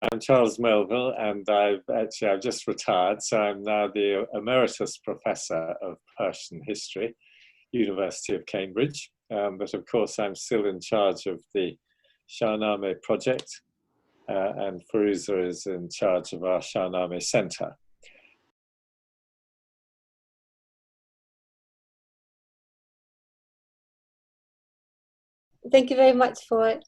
I'm Charles Melville, and I've just retired, so I'm now the Emeritus Professor of Persian History, University of Cambridge. But of course, I'm still in charge of the Shahnameh Project, and Firuza is in charge of our Shahnameh Centre. Thank you very much for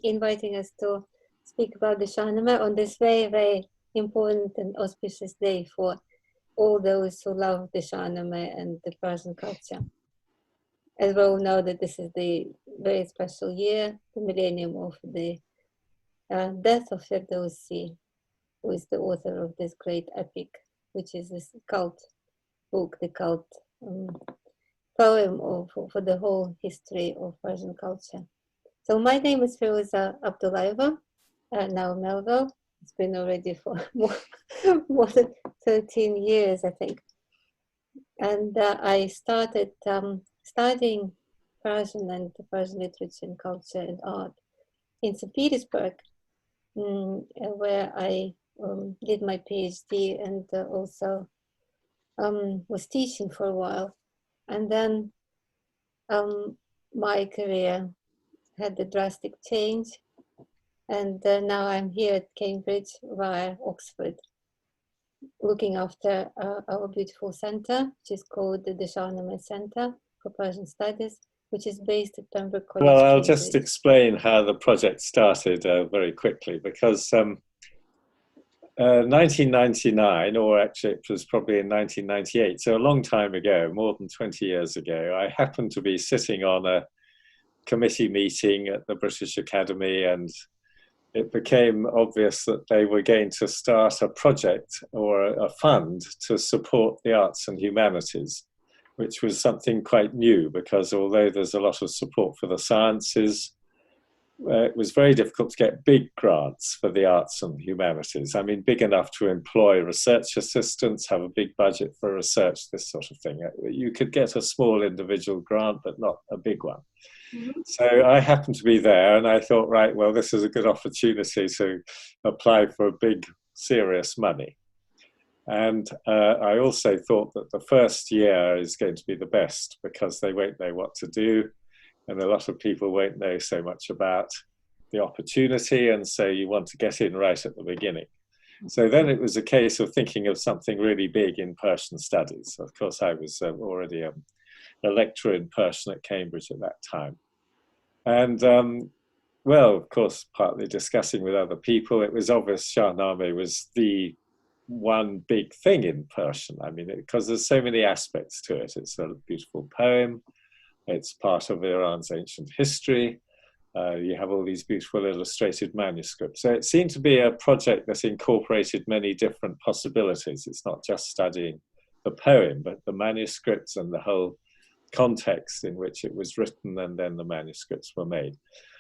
inviting us to speak about the Shahnameh on this very, very important and auspicious day for all those who love the Shahnameh and the Persian culture. As we all know that this is the very special year, the millennium of the death of Ferdowsi, who is the author of this great epic, which is this cult book, the cult poem for the whole history of Persian culture. So my name is Firuza Abdullaeva, now Melville. It's been already for more than 13 years, I think. And I started studying Persian and Persian literature and culture and art in St. Petersburg, where I did my PhD and also was teaching for a while. And then my career had a drastic change, and now I'm here at Cambridge via Oxford, looking after our beautiful center, which is called the Shahnameh Center for Persian Studies, which is based at Pembroke College. Well, I'll Cambridge. just explain how the project started very quickly, because 1999, or actually it was probably in 1998, so a long time ago, more than 20 years ago, I happened to be sitting on a committee meeting at the British Academy, and it became obvious that they were going to start a project or a fund to support the arts and humanities, which was something quite new, because although there's a lot of support for the sciences, it was very difficult to get big grants for the arts and humanities. I mean, big enough to employ research assistants, have a big budget for research, this sort of thing. You could get a small individual grant, but not a big one. Mm-hmm. So I happened to be there, and I thought, right, well, this is a good opportunity to apply for big, serious money. And I also thought that the first year is going to be the best, because they won't know what to do, and a lot of people won't know so much about the opportunity, and so you want to get in right at the beginning. So then it was a case of thinking of something really big in Persian studies. Of course, I was already a lecturer in Persian at Cambridge at that time. And well, of course, partly discussing with other people, it was obvious Shahnameh was the one big thing in Persian. I mean, because there's so many aspects to it. It's a beautiful poem. It's part of Iran's ancient history. You have all these beautiful illustrated manuscripts. So it seemed to be a project that incorporated many different possibilities. It's not just studying the poem, but the manuscripts and the whole context in which it was written, and then the manuscripts were made.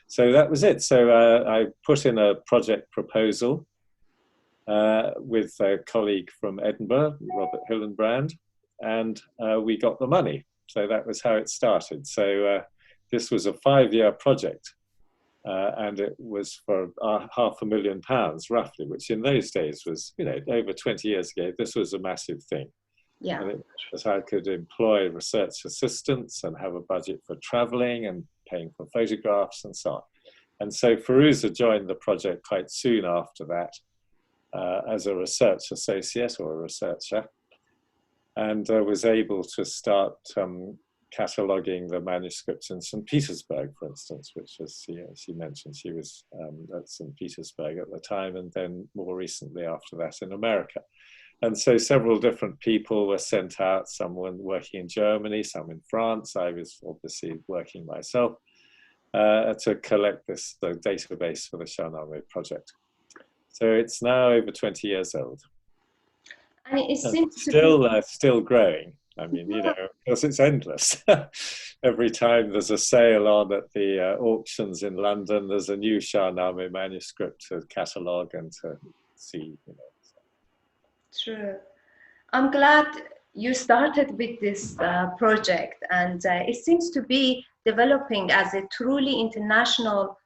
So that was it. So I put in a project proposal with a colleague from Edinburgh, Robert Hillenbrand, and we got the money. So that was how it started. So this was a 5-year project, and it was for £500,000 roughly, which in those days was, you know, over 20 years ago, this was a massive thing. Yeah. And it was I could employ research assistants and have a budget for traveling and paying for photographs and so on. And so Firuza joined the project quite soon after that as a research associate or a researcher, and was able to start cataloguing the manuscripts in St. Petersburg, for instance, which, as she mentioned, she was at St. Petersburg at the time, and then more recently after that in America. And so several different people were sent out, some were working in Germany, some in France. I was obviously working myself to collect this database for the Shahnameh project. So it's now over 20 years old. And it seems still growing. I mean, you know, because it's endless. Every time there's a sale on at the auctions in London, there's a new Shahnameh manuscript to catalogue and to see, you know. True. I'm glad you started with this project, and it seems to be developing as a truly international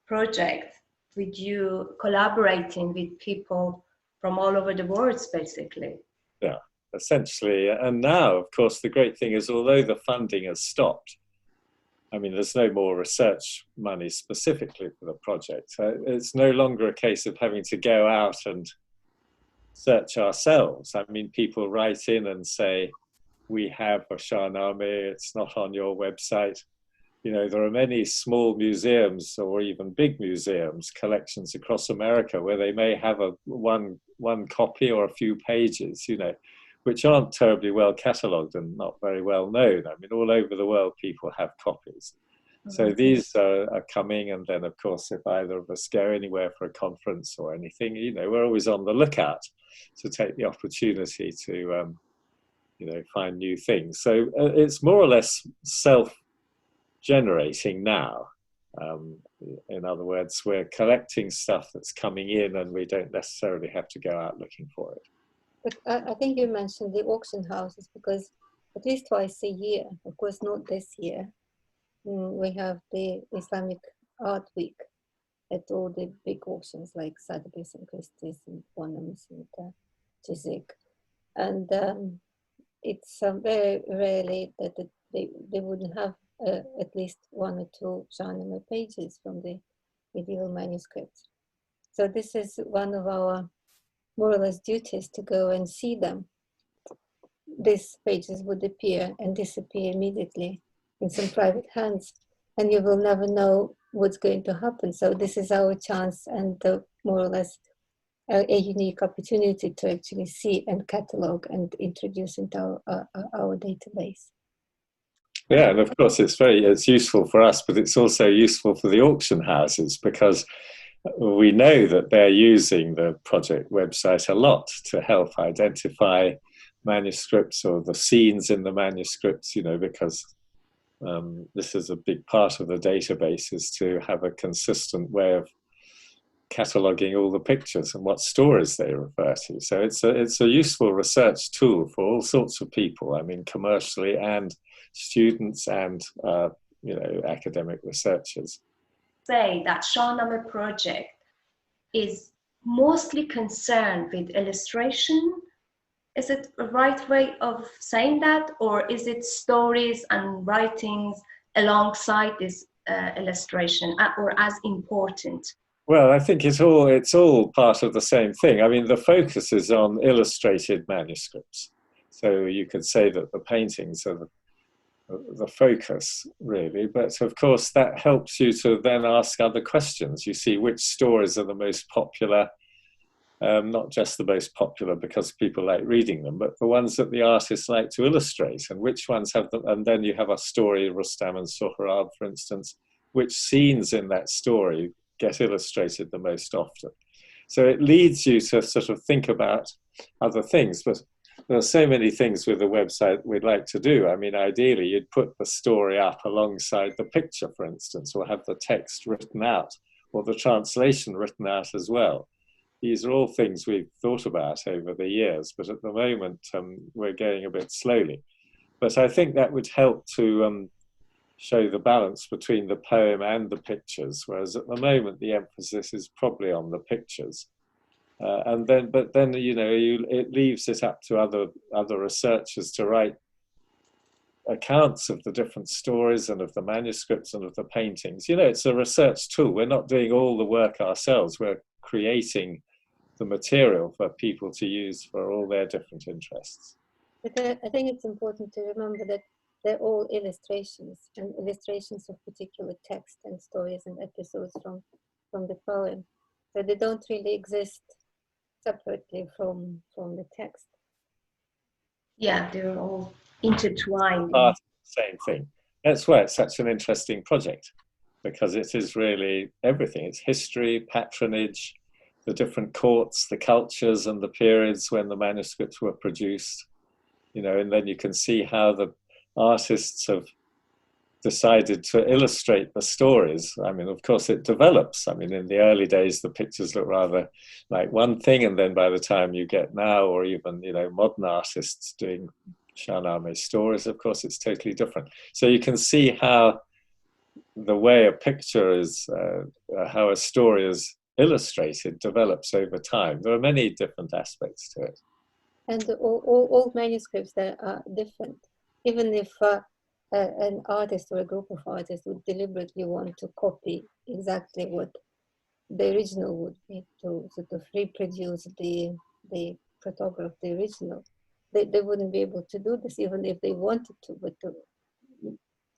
project with you collaborating with people from all over the world, basically. Yeah, essentially. And now, of course, the great thing is, although the funding has stopped, I mean, there's no more research money specifically for the project. It's no longer a case of having to go out and search ourselves. I mean, people write in and say, we have a Shahnameh, it's not on your website. You know, there are many small museums or even big museums, collections across America, where they may have one copy or a few pages, you know, which aren't terribly well catalogued and not very well known. I mean, all over the world, people have copies. So these are coming, and then, of course, if either of us go anywhere for a conference or anything, you know, we're always on the lookout to take the opportunity to, you know, find new things. So it's more or less self-generating now. In other words, we're collecting stuff that's coming in, and we don't necessarily have to go out looking for it. But I think you mentioned the auction houses, because at least twice a year, of course not this year, we have the Islamic Art Week at all the big auctions like Sotheby's and Christie's and Bonhams and Chiswick. And it's very rarely that they wouldn't have at least one or two Shahnameh pages from the medieval manuscripts. So this is one of our more or less duties, to go and see them. These pages would appear and disappear immediately in some private hands, and you will never know what's going to happen. So this is our chance, and more or less a unique opportunity to actually see and catalog and introduce into our database. Yeah, and of course it's useful for us, but it's also useful for the auction houses, because we know that they're using the project website a lot to help identify manuscripts or the scenes in the manuscripts, you know, because this is a big part of the database, is to have a consistent way of cataloguing all the pictures and what stories they refer to. So it's a useful research tool for all sorts of people, I mean, commercially, and students and, you know, academic researchers. Say that Shahnama Project is mostly concerned with illustration. Is it a right way of saying that, or is it stories and writings alongside this illustration, or as important? Well, I think it's all part of the same thing. I mean, the focus is on illustrated manuscripts. So you could say that the paintings are the focus, really, but of course that helps you to then ask other questions. You see which stories are the most popular, not just the most popular because people like reading them, but the ones that the artists like to illustrate, and which ones have them. And then you have a story, Rustam and Sohrab, for instance, which scenes in that story get illustrated the most often. So it leads you to sort of think about other things. But there are so many things with the website we'd like to do. I mean, ideally, you'd put the story up alongside the picture, for instance, or have the text written out, or the translation written out as well. These are all things we've thought about over the years, but at the moment, we're going a bit slowly. But I think that would help to show the balance between the poem and the pictures, whereas at the moment, the emphasis is probably on the pictures. But then, you know, it leaves it up to other researchers to write accounts of the different stories and of the manuscripts and of the paintings. You know, it's a research tool. We're not doing all the work ourselves. We're creating the material for people to use for all their different interests. But I think it's important to remember that they're all illustrations, and illustrations of particular text and stories and episodes from the poem. So they don't really exist separately from the text. Yeah, they're all intertwined. Part of the same thing. That's why it's such an interesting project, because it is really everything. It's history, patronage, the different courts, the cultures and the periods when the manuscripts were produced, you know, and then you can see how the artists have decided to illustrate the stories. I mean, of course, it develops. I mean, in the early days, the pictures look rather like one thing, and then by the time you get now, or even, you know, modern artists doing Shahnameh stories, of course, it's totally different. So you can see how the way a picture is, how a story is illustrated develops over time. There are many different aspects to it. And all manuscripts that are different. Even if an artist or a group of artists would deliberately want to copy exactly what the original would be, to sort of reproduce the photograph, the original, they wouldn't be able to do this even if they wanted to, but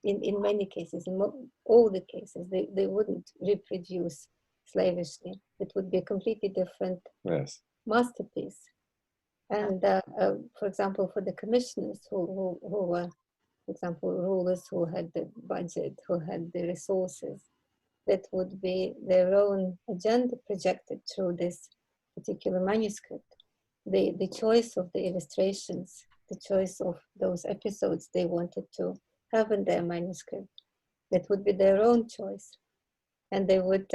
in many cases, in all the cases, they wouldn't reproduce slavishly. It would be a completely different masterpiece. And for example, for the commissioners who were, for example, rulers who had the budget, who had the resources, that would be their own agenda projected through this particular manuscript. The choice of the illustrations, the choice of those episodes they wanted to have in their manuscript, that would be their own choice. And they would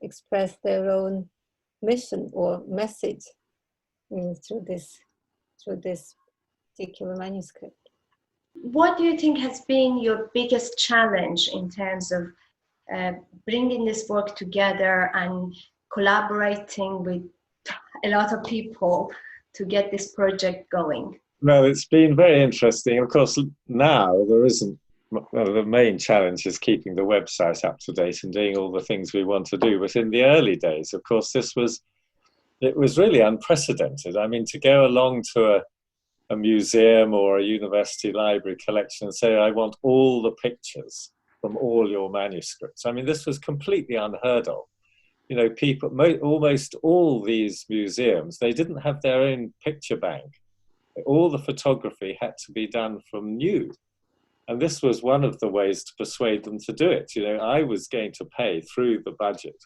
express their own mission or message through this particular manuscript. What do you think has been your biggest challenge in terms of bringing this work together and collaborating with a lot of people to get this project going? Well, it's been very interesting. Of course, now there isn't, well, the main challenge is keeping the website up to date and doing all the things we want to do. But in the early days, of course, it was really unprecedented. I mean, to go along to a museum or a university library collection and say, I want all the pictures from all your manuscripts. I mean, this was completely unheard of. You know, people, almost all these museums, they didn't have their own picture bank. All the photography had to be done from new. And this was one of the ways to persuade them to do it. You know, I was going to pay through the budget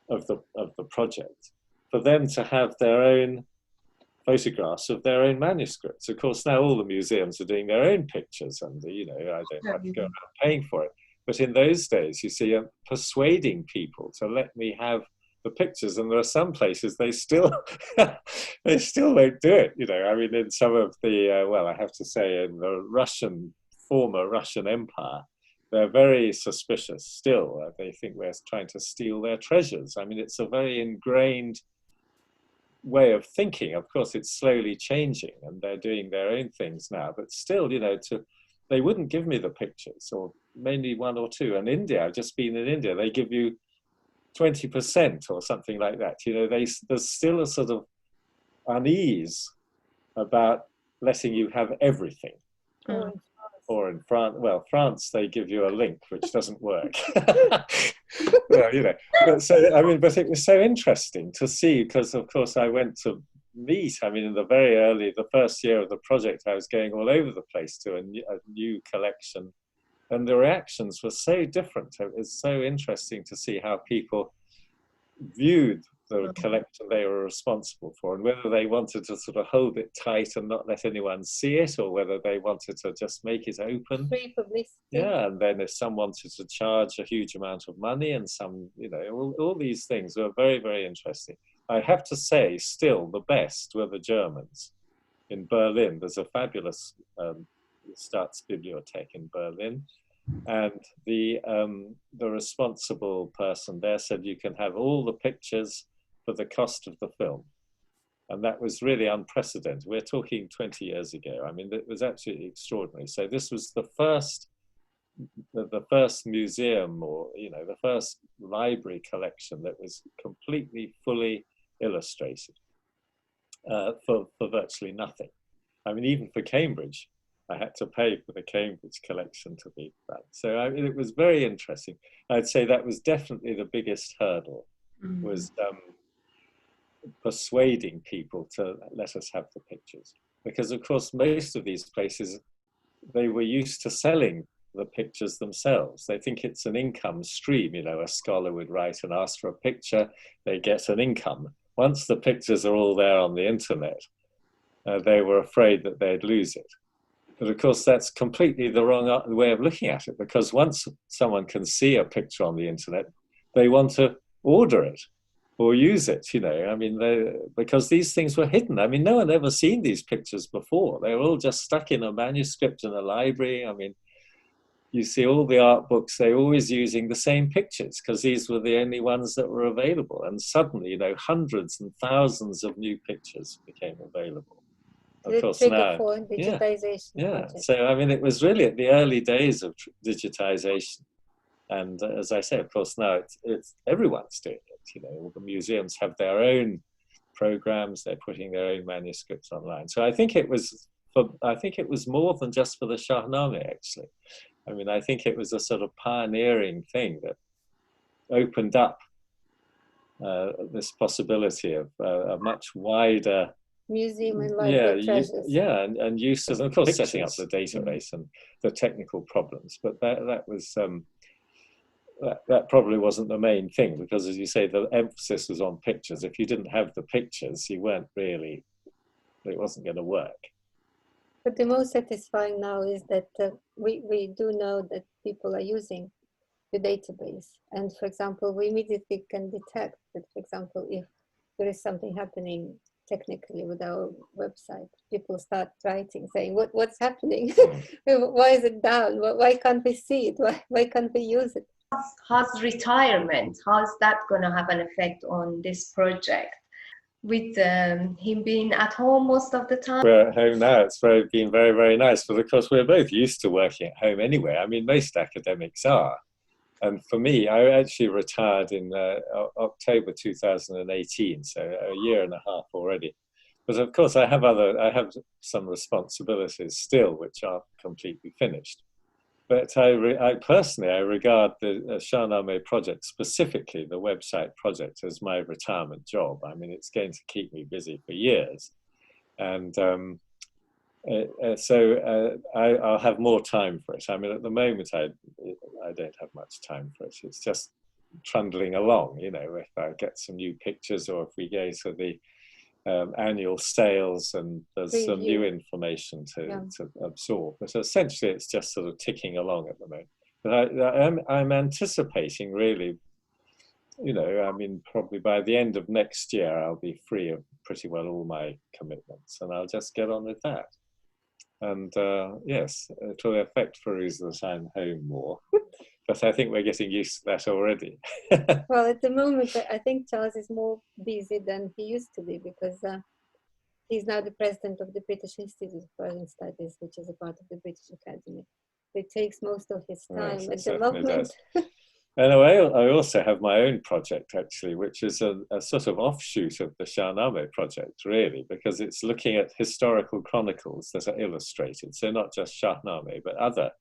of the project for them to have their own photographs of their own manuscripts. Of course, now all the museums are doing their own pictures, and I don't have to go around paying for it. But in those days, you see, I'm persuading people to let me have the pictures, and there are some places they still won't do it. You know, I mean, in some of the well, I have to say, in the former Russian Empire, they're very suspicious still. They think we're trying to steal their treasures. I mean, it's a very ingrained way of thinking. Of course, it's slowly changing, and they're doing their own things now. But still, you know, they wouldn't give me the pictures, or mainly one or two. And India, I've just been in India, they give you 20% or something like that. You know, there's still a sort of unease about letting you have everything. Or in France, well, France, they give you a link, which doesn't work. Well, you know, but it was so interesting to see, because of course I went to meet, I mean, in the first year of the project, I was going all over the place to a new collection, and the reactions were so different. It was so interesting to see how people viewed the collection they were responsible for, and whether they wanted to sort of hold it tight and not let anyone see it, or whether they wanted to just make it open. Free publicity. Yeah, and then if some wanted to charge a huge amount of money, and some, you know, all these things were very, very interesting. I have to say, still, the best were the Germans. In Berlin, there's a fabulous Staatsbibliothek in Berlin, and the responsible person there said you can have all the pictures for the cost of the film. And that was really unprecedented. We're talking 20 years ago. I mean, it was absolutely extraordinary. So this was the first museum, or, you know, the first library collection that was completely, fully illustrated for virtually nothing. I mean, even for Cambridge, I had to pay for the Cambridge collection to be done. So I mean, it was very interesting. I'd say that was definitely the biggest hurdle, was persuading people to let us have the pictures. Because of course, most of these places, they were used to selling the pictures themselves. They think it's an income stream. You know, a scholar would write and ask for a picture, they get an income. Once the pictures are all there on the internet, they were afraid that they'd lose it. But of course, that's completely the wrong way of looking at it, because once someone can see a picture on the internet, they want to order it or use it, you know. I mean, because these things were hidden. I mean, no one ever seen these pictures before. They were all just stuck in a manuscript in a library. I mean, you see all the art books, they're always using the same pictures because these were the only ones that were available. And suddenly, you know, hundreds and thousands of new pictures became available. Of course, now, for digitization. Yeah. So, I mean, it was really at the early days of digitization. And as I say, of course, now it's everyone's doing it. You know, all the museums have their own programs, they're putting their own manuscripts online. So I think it was more than just for the Shahnameh, actually. I mean, I think it was a sort of pioneering thing that opened up this possibility of a much wider museum and library treasures. And use of course, setting up the database and the technical problems. But that was that probably wasn't the main thing, because, as you say, the emphasis was on pictures. If you didn't have the pictures, you weren't really, it wasn't going to work. But the most satisfying now is that we do know that people are using the database. And for example, we immediately can detect that, for example, if there is something happening technically with our website, people start writing, saying, what's happening? Why is it down? Why can't we see it? Why can't we use it? How's retirement? How's that going to have an effect on this project? With him being at home most of the time? We're at home now. It's been very, very nice. But of course, we're both used to working at home anyway. I mean, most academics are. And for me, I actually retired in October 2018, so a year and a half already. But of course, I have some responsibilities still, which aren't completely finished. But I personally regard the Shahnama Project, specifically the website project, as my retirement job. I mean, it's going to keep me busy for years. And so I'll have more time for it. I mean, at the moment, I don't have much time for it. It's just trundling along, you know, if I get some new pictures or if we go to the annual sales and there's some new information to absorb. But essentially, it's just sort of ticking along at the moment. But I'm anticipating, really, you know, I mean, probably by the end of next year, I'll be free of pretty well all my commitments, and I'll just get on with that. And yes, it will affect Firuza that I'm home more. But I think we're getting used to that already. Well, at the moment, I think Charles is more busy than he used to be, because he's now the president of the British Institute of Persian Studies, which is a part of the British Academy. It takes most of his time at the moment. And I also have my own project, actually, which is a sort of offshoot of the Shahnameh project, really, because it's looking at historical chronicles that are illustrated. So not just Shahnameh, but other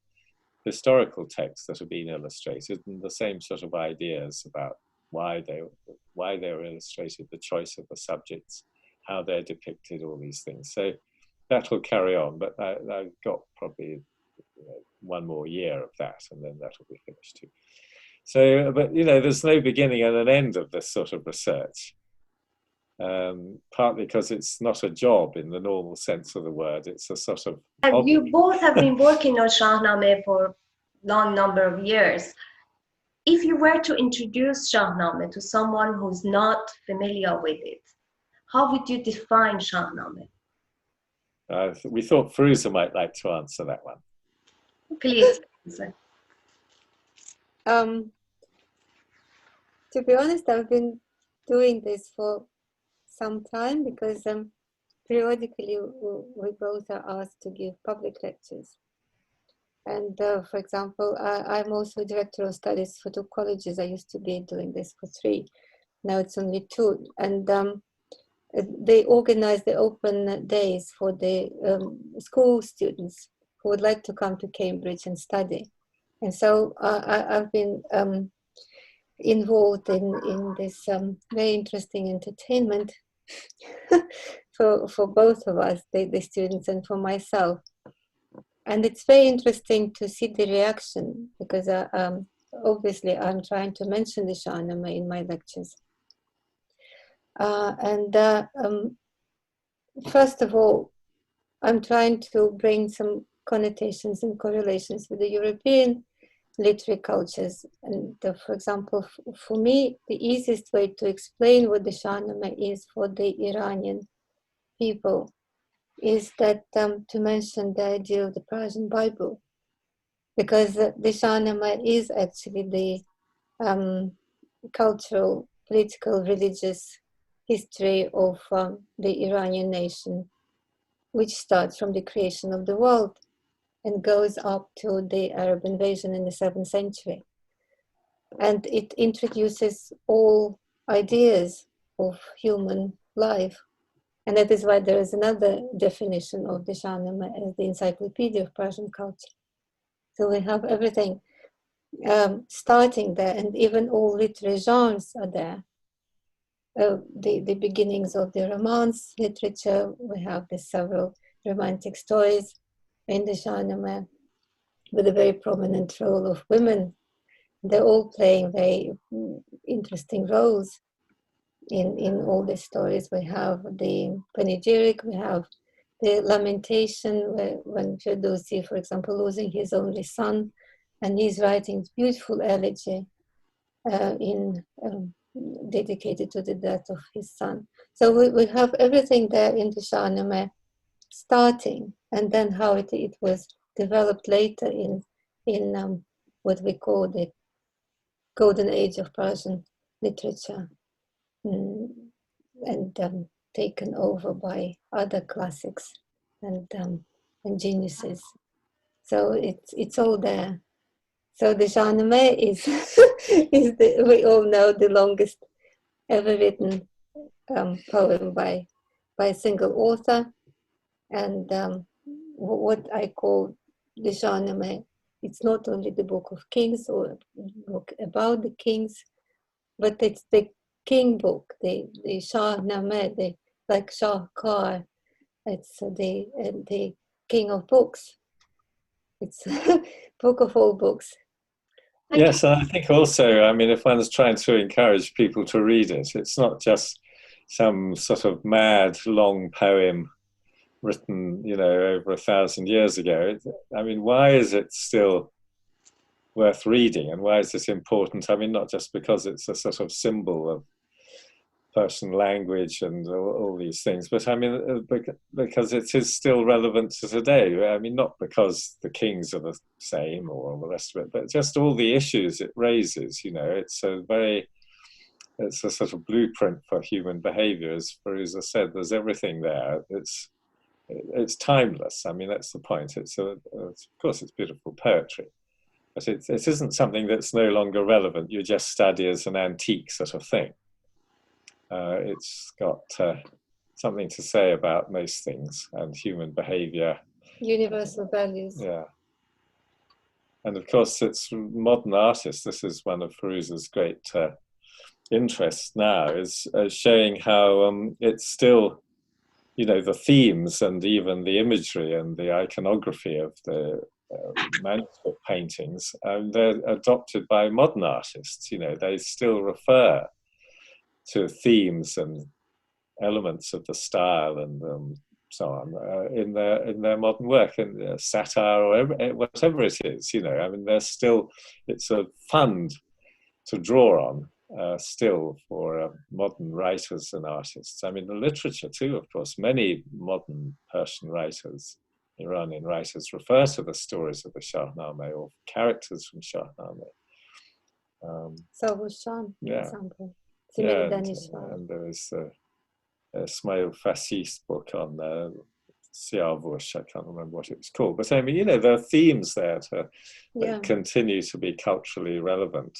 historical texts that have been illustrated, and the same sort of ideas about why they were illustrated, the choice of the subjects, how they're depicted, all these things. So that will carry on, but I've got probably one more year of that, and then that will be finished too. So, but you know, there's no beginning and an end of this sort of research. Partly because it's not a job in the normal sense of the word. It's a sort of hobby. You both have been working on Shahnameh for a long number of years. If you were to introduce Shahnameh to someone who's not familiar with it, how would you define Shahnameh? We thought Firuza might like to answer that one. Please. To be honest, I've been doing this for some time, because periodically we both are asked to give public lectures. And for example, I'm also director of studies for 2 colleges. I used to be doing this for 3. Now it's only 2. And they organize the open days for the school students who would like to come to Cambridge and study. And so I've been involved in this very interesting entertainment for both of us, the students and for myself. And it's very interesting to see the reaction, because obviously I'm trying to mention the Shahnameh in my lectures. First of all, I'm trying to bring some connotations and correlations with the European literary cultures. And for example, for me, the easiest way to explain what the Shahnameh is for the Iranian people is that to mention the idea of the Persian Bible. because the Shahnameh is actually the cultural, political, religious history of the Iranian nation, which starts from the creation of the world and goes up to the Arab invasion in the 7th century. And it introduces all ideas of human life. And that is why there is another definition of the Shahnameh as the Encyclopedia of Persian Culture. So we have everything starting there, and even all literary genres are there. The beginnings of the Romance literature, we have the several romantic stories in the Shahnameh with a very prominent role of women. They're all playing very interesting roles in all the stories. We have the panegyric, we have the lamentation when Ferdowsi, for example, losing his only son, and he's writing beautiful elegy dedicated to the death of his son. So we have everything there in the Shahnameh starting, and then how it was developed later in what we call the golden age of Persian literature, and taken over by other classics and geniuses. So it's all there. So the Shahnameh is we all know, the longest ever written poem by a single author, and what I call the Shahnameh, it's not only the book of kings or a book about the kings, but it's the king book, the Shahnameh, like Shahkar. It's the king of books. It's a book of all books. Yes, and I think also, I mean, if one's trying to encourage people to read it, it's not just some sort of mad, long poem written, over 1,000 years ago. I mean, why is it still worth reading, and why is it important? I mean, not just because it's a sort of symbol of Persian language and all these things, but I mean, because it is still relevant to today. I mean, not because the kings are the same or all the rest of it, but just all the issues it raises. It's a sort of blueprint for human behavior. As Firuza said, there's everything there. It's timeless. I mean, that's the point. Of course, it's beautiful poetry, but it isn't something that's no longer relevant. You just study as an antique sort of thing. It's got something to say about most things and human behavior. Universal values. Yeah. And of course, it's modern artists. This is one of Firuza's great interests now, is showing how it's still, the themes and even the imagery and the iconography of the manuscript paintings, they're adopted by modern artists. They still refer to themes and elements of the style and so on in their modern work, and satire or whatever it is. I mean, it's a fund to draw on still for modern writers and artists. I mean, the literature too, of course. Many modern Persian writers, Iranian writers, refer to the stories of the Shahnameh or characters from Shahnameh. Sahushan, for example. And there is Ismail Fasih's book on Siyavush. I can't remember what it was called, but I mean, there are themes there that continue to be culturally relevant.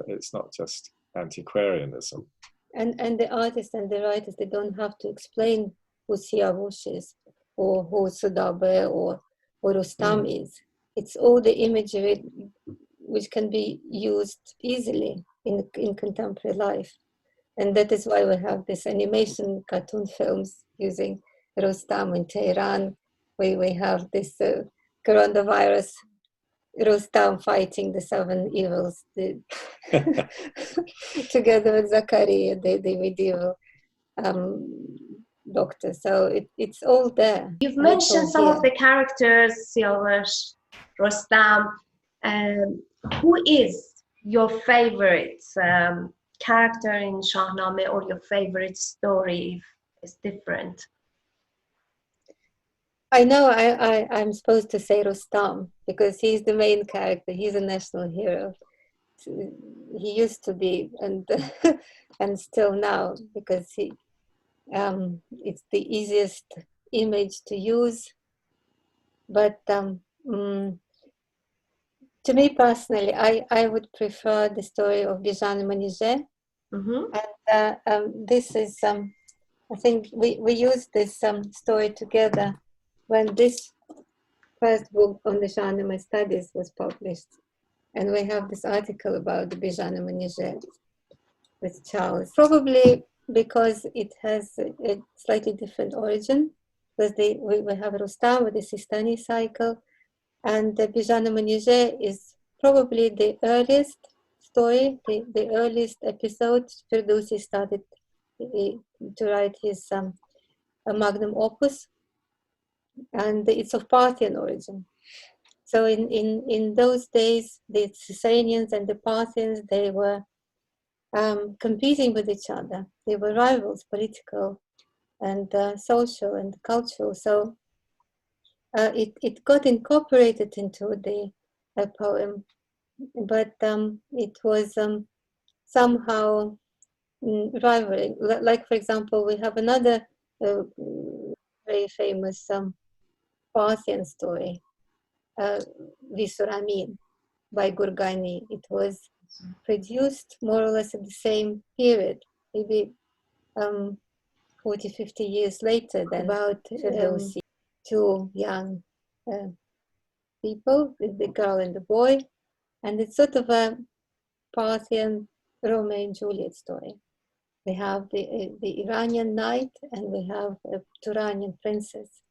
It's not just antiquarianism. And the artists and the writers, they don't have to explain who Siyavush is or who Sudabe or Rustam is. It's all the imagery which can be used easily in contemporary life. And that is why we have this animation cartoon films using Rustam in Tehran. We have this coronavirus, Rustam fighting the 7 evils together with Zakaria, the medieval doctor. So it's all there. You've mentioned some of the characters, Siyavush, Rustam. Who is your favorite character in Shahnameh, or your favorite story if it's different? I know I'm supposed to say Rustam because he's the main character. He's a national hero. He used to be, and and still now, because it's the easiest image to use. But to me personally, I would prefer the story of Bijan Manizhe. And this is, I think we used this story together when this first book on the Shahnameh studies was published. And we have this article about the Bijan Manizhe with Charles. Probably because it has a slightly different origin, because we have Rustam with the Sistani cycle, and the Bijan Manizhe is probably the earliest story, the earliest episode. Ferdowsi started to write his magnum opus, and it's of Parthian origin. So in those days, the Sasanians and the Parthians, they were competing with each other. They were rivals, political and social and cultural. So it got incorporated into the poem, but it was somehow rivaling. Like, for example, we have another very famous Parthian story, Visuramin, by Gurgani. It was produced more or less at the same period, maybe 40, 50 years later, than about Ferdowsi. Two young people, the girl and the boy, and it's sort of a Parthian Romeo and Juliet story. We have the Iranian knight and we have a Turanian princess.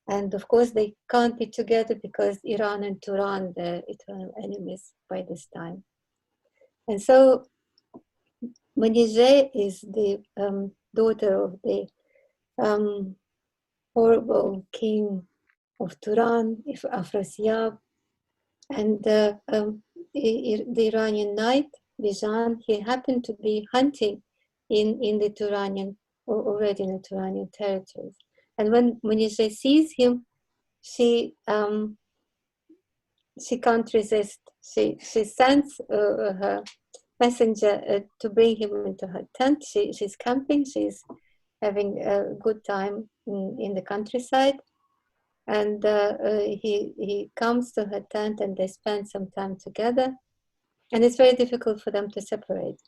And of course, they can't be together because Iran and Turan, they're eternal enemies by this time. And so Manizhe is the daughter of the horrible king of Turan, Afrasiab, and the Iranian knight, Bijan, he happened to be hunting in the Turanian, already in the Turanian territories. And when Manizhe sees him, she can't resist. She sends her messenger to bring him into her tent. She's camping. She's having a good time in the countryside. And he comes to her tent and they spend some time together. And it's very difficult for them to separate.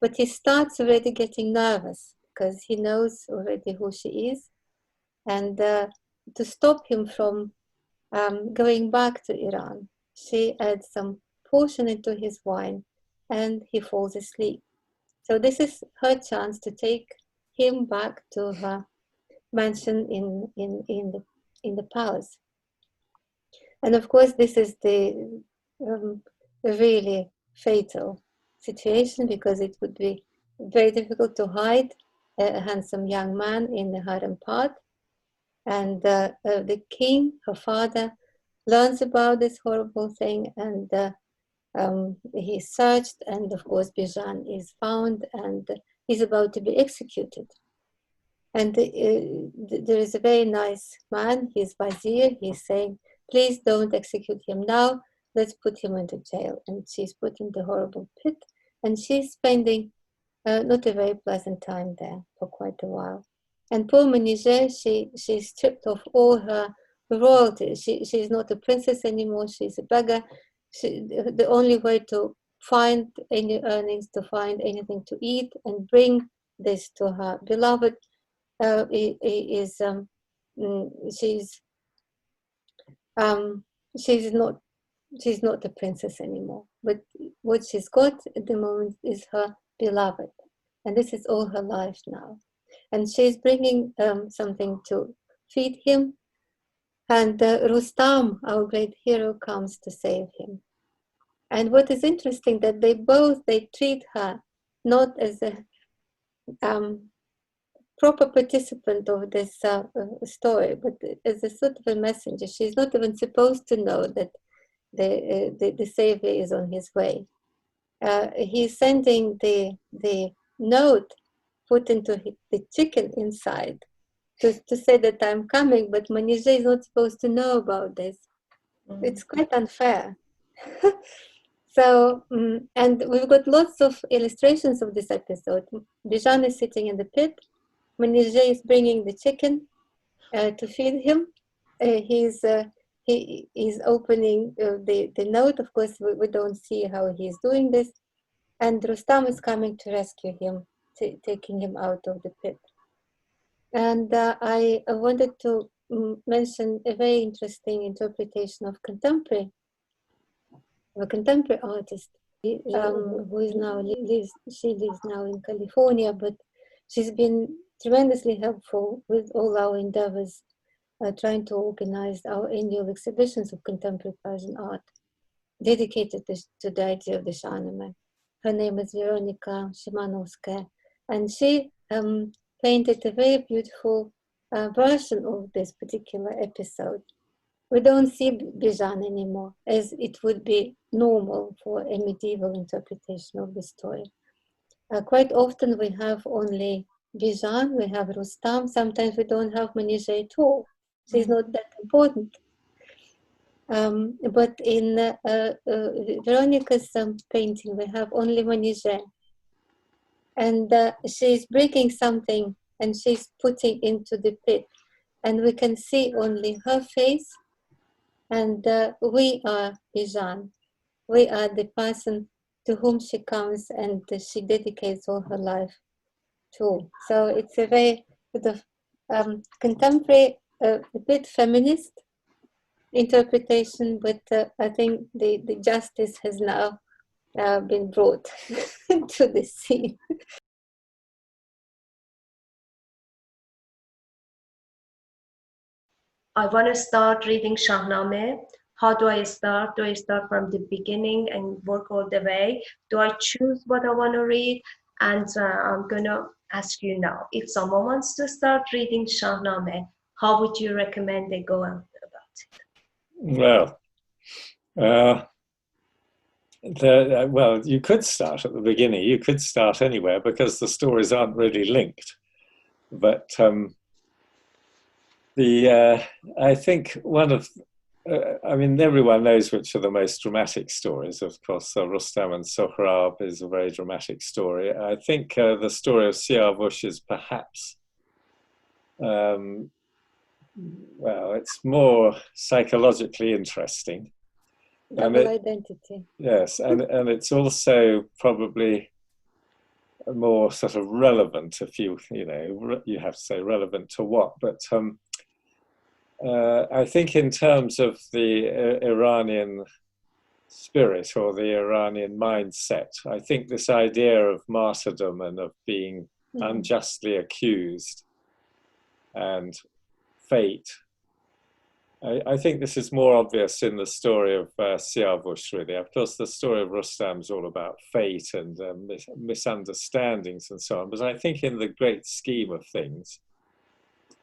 But he starts already getting nervous because he knows already who she is. And to stop him from going back to Iran, she adds some potion into his wine and he falls asleep. So this is her chance to take him back to her mansion in the palace. And of course, this is the really fatal situation because it would be very difficult to hide a handsome young man in the harem part. And the king, her father, learns about this horrible thing and he searched, and of course Bijan is found and he's about to be executed. And there is a very nice man, his vizier, he's saying, please don't execute him now, let's put him into jail. And she's put in the horrible pit and she's spending not a very pleasant time there for quite a while. And poor Manizhe, she's stripped of all her royalty. She's not a princess anymore, she's a beggar. The only way to find any earnings, to find anything to eat and bring this to her beloved is she's not a princess anymore. But what she's got at the moment is her beloved, and this is all her life now. And she's bringing something to feed him, and Rustam, our great hero, comes to save him. And what is interesting that they treat her not as a proper participant of this story, but as a sort of a messenger. She's not even supposed to know that the savior is on his way. He's sending the note put into the chicken inside to say that I'm coming, but Manijay is not supposed to know about this. It's quite unfair. So, and we've got lots of illustrations of this episode. Bijan is sitting in the pit. Manijay is bringing the chicken to feed him. He is opening the note. Of course, we don't see how he's doing this. And Rustam is coming to rescue him, taking him out of the pit. And I wanted to mention a very interesting interpretation of a contemporary artist who is now she lives now in California, but she's been tremendously helpful with all our endeavors, trying to organize our annual exhibitions of contemporary Persian art dedicated to the idea of the Shahnameh. Her name is Veronica Shimanovskaya, and she painted a very beautiful version of this particular episode. We don't see Bijan anymore, as it would be normal for a medieval interpretation of the story. Quite often we have only Bijan, we have Rustam, sometimes we don't have Manijay at all. She's not that important. But in Veronica's painting, we have only Manijay. And she's breaking something and she's putting into the pit. And we can see only her face. And we are Bijan. We are the person to whom she comes and she dedicates all her life to. So it's a very sort of contemporary, a bit feminist interpretation, but I think the justice has now been brought to the scene. I want to start reading Shahnameh. How do I start? Do I start from the beginning and work all the way? Do I choose what I want to read? And I'm going to ask you now, if someone wants to start reading Shahnameh, how would you recommend they go about it? Well, you could start at the beginning. You could start anywhere because the stories aren't really linked. But I think I mean, everyone knows which are the most dramatic stories. Of course, Rustam and Sohrab is a very dramatic story. I think the story of Siyavush is perhaps, well, it's more psychologically interesting. Double identity. Yes, and it's also probably more sort of relevant, if you have to say relevant to what, but I think in terms of the Iranian spirit or the Iranian mindset, I think this idea of martyrdom and of being unjustly accused and fate, I think this is more obvious in the story of Siyavush, really. Of course, the story of Rustam is all about fate and misunderstandings and so on, but I think in the great scheme of things,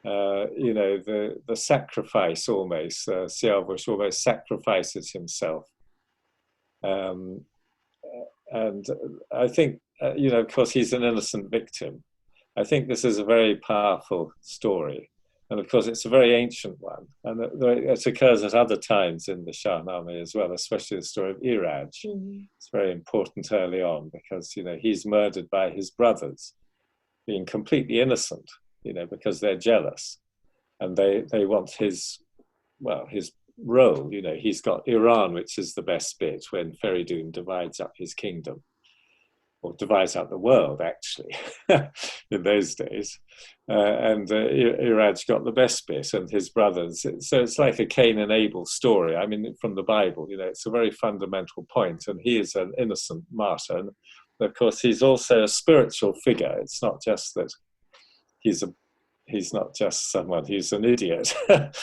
the sacrifice almost, Siyavush almost sacrifices himself. And I think, of course, he's an innocent victim. I think this is a very powerful story. And of course, it's a very ancient one. And it occurs at other times in the Shahnameh as well, especially the story of Iraj. It's very important early on because, he's murdered by his brothers, being completely innocent, because they're jealous. And they want his role. He's got Iran, which is the best bit when Feridun divides up his kingdom, or divides up the world, actually, in those days. And Iraj got the best bit, and his brothers. So it's like a Cain and Abel story. I mean, from the Bible, it's a very fundamental point. And he is an innocent martyr. And of course, he's also a spiritual figure. It's not just that he's not just someone who's an idiot, But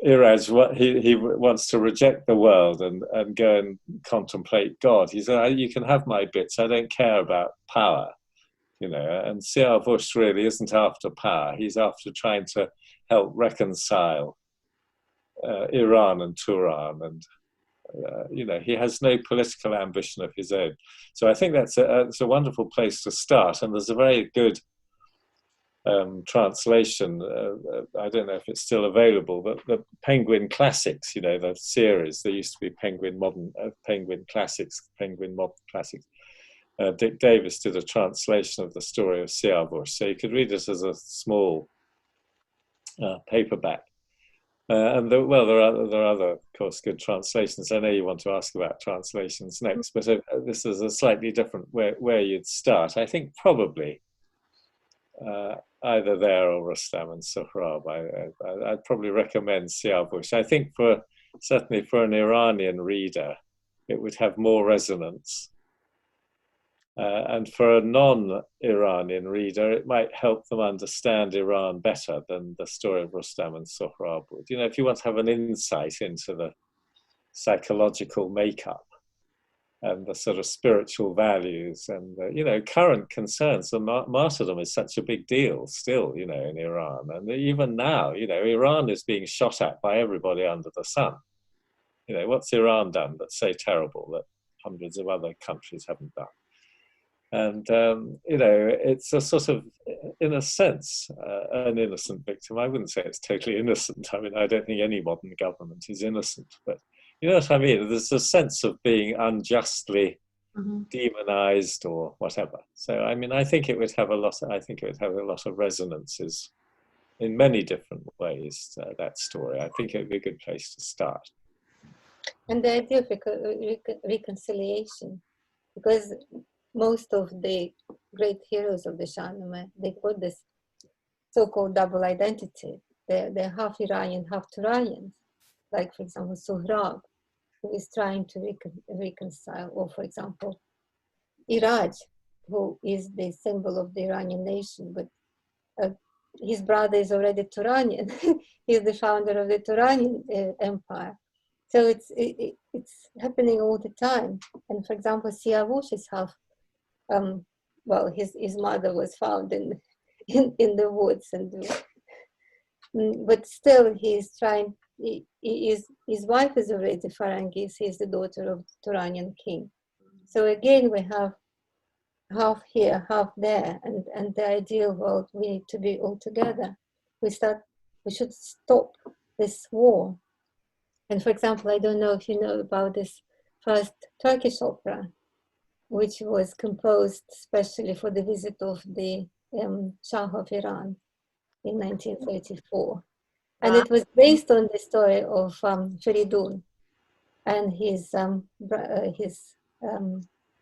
Iraj, he wants to reject the world and go and contemplate God. He said, "You can have my bits. I don't care about power." And Siyavush really isn't after power. He's after trying to help reconcile Iran and Turan, and he has no political ambition of his own. So I think it's a wonderful place to start. And there's a very good translation. I don't know if it's still available, but the Penguin Classics, you know, the series. There used to be Penguin Classics, Penguin Modern Classics. Dick Davis did a translation of the story of Siavush, so you could read it as a small paperback. And there are other, of course, good translations. I know you want to ask about translations next, but this is a slightly different where you'd start. I think probably either there or Rustam and Sohrab. I'd probably recommend Siavush. I think certainly for an Iranian reader, it would have more resonance. And for a non-Iranian reader, it might help them understand Iran better than the story of Rustam and Sohrab would. You know, if you want to have an insight into the psychological makeup and the sort of spiritual values and, you know, current concerns, the martyrdom is such a big deal still, you know, in Iran. And even now, you know, Iran is being shot at by everybody under the sun. You know, what's Iran done that's so terrible that hundreds of other countries haven't done? And, you know, it's a sort of, in a sense, an innocent victim. I wouldn't say it's totally innocent. I mean, I don't think any modern government is innocent. But you know what I mean? There's a sense of being unjustly demonized or whatever. So, I mean, I think it would have a lot of resonances in many different ways, that story. I think it would be a good place to start. And the idea of reconciliation, because most of the great heroes of the Shahnameh, they got this so-called double identity. They're half Iranian, half Turanian. Like, for example, Sohrab, who is trying to reconcile, or for example, Iraj, who is the symbol of the Iranian nation, but his brother is already Turanian. He's the founder of the Turanian empire. So it's happening all the time. And for example, Siavush is half, well, his mother was found in the woods, but still he's trying. His wife is already Farangis. He's the daughter of the Turanian king. So again, we have half here, half there, and the ideal world, we need to be all together. We should stop this war. And for example, I don't know if you know about this first Turkish opera, which was composed especially for the visit of the Shah of Iran in 1934. And it was based on the story of Feridun and his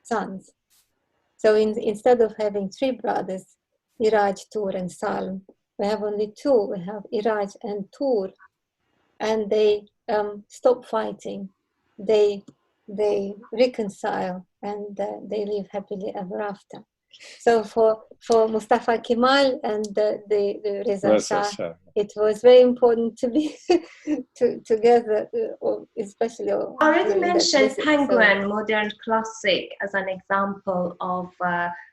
sons. So instead of having three brothers, Iraj, Tur, and Salm, we have only two. We have Iraj and Tur, and they stop fighting. They reconcile, and they live happily ever after. So for Mustafa Kemal and the Reza Shah, it was very important to be together, especially. I already mentioned Penguin, modern classic, as an example of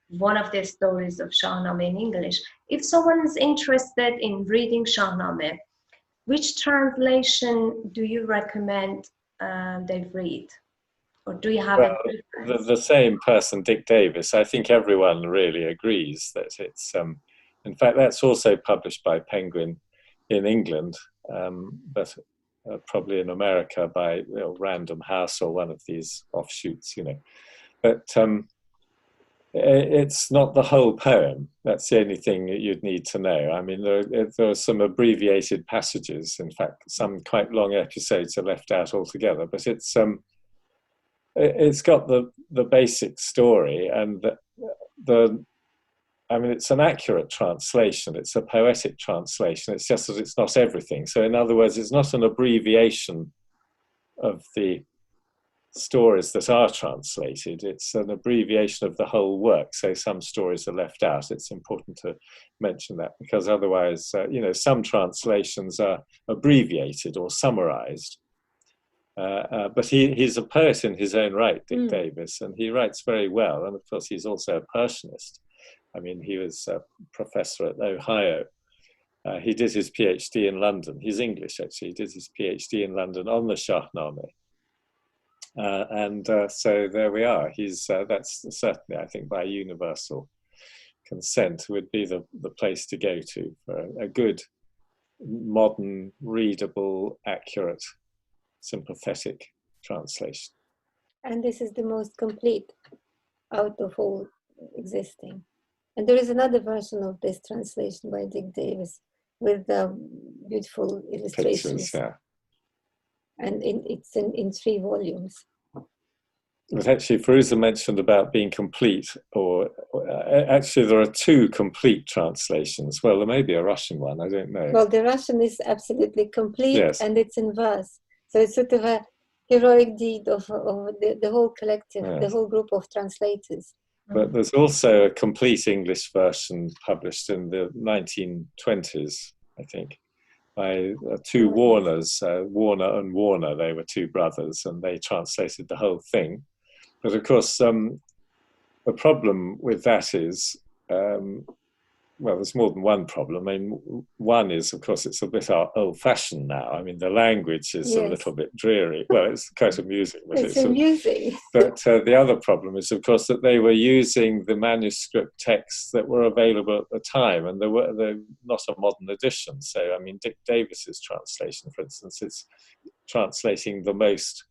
one of the stories of Shahnameh in English. If someone is interested in reading Shahnameh, which translation do you recommend they read? Or do you have a preference? The same person, Dick Davis. I think everyone really agrees that it's, in fact, that's also published by Penguin in England, but probably in America by Random House or one of these offshoots, you know. But it's not the whole poem. That's the only thing that you'd need to know. I mean, there are some abbreviated passages. In fact, some quite long episodes are left out altogether, but it's got the basic story, and I mean, it's an accurate translation. It's a poetic translation. It's just that it's not everything. So in other words, it's not an abbreviation of the stories that are translated. It's an abbreviation of the whole work. So some stories are left out. It's important to mention that, because otherwise, you know, some translations are abbreviated or summarized. But he's a poet in his own right, Dick Davis, and he writes very well. And of course, he's also a Persianist. I mean, he was a professor at Ohio. He did his PhD in London. He's English, actually. He did his PhD in London on the Shahnameh. So there we are. He's that's certainly, I think, by universal consent would be the place to go to for a good, modern, readable, accurate, sympathetic translation. And this is the most complete out of all existing. And there is another version of this translation by Dick Davis with beautiful illustrations. Pictures, yeah. And it's in 3 volumes. But actually, Firuza mentioned about being complete, or actually there are 2 complete translations. Well, there may be a Russian one, I don't know. Well, the Russian is absolutely complete, yes. And it's in verse. So it's sort of a heroic deed of the whole collective, yes. The whole group of translators. But there's also a complete English version published in the 1920s, I think, by 2 Warners, Warner and Warner. They were 2 brothers, and they translated the whole thing. But of course, the problem with that is, well, there's more than one problem. I mean, one is, of course, it's a bit old-fashioned now. I mean, the language is a little bit dreary. Well, it's quite amusing. But it's amusing. But the other problem is, of course, that they were using the manuscript texts that were available at the time, and they're not a modern edition. So, I mean, Dick Davis's translation, for instance, is translating the most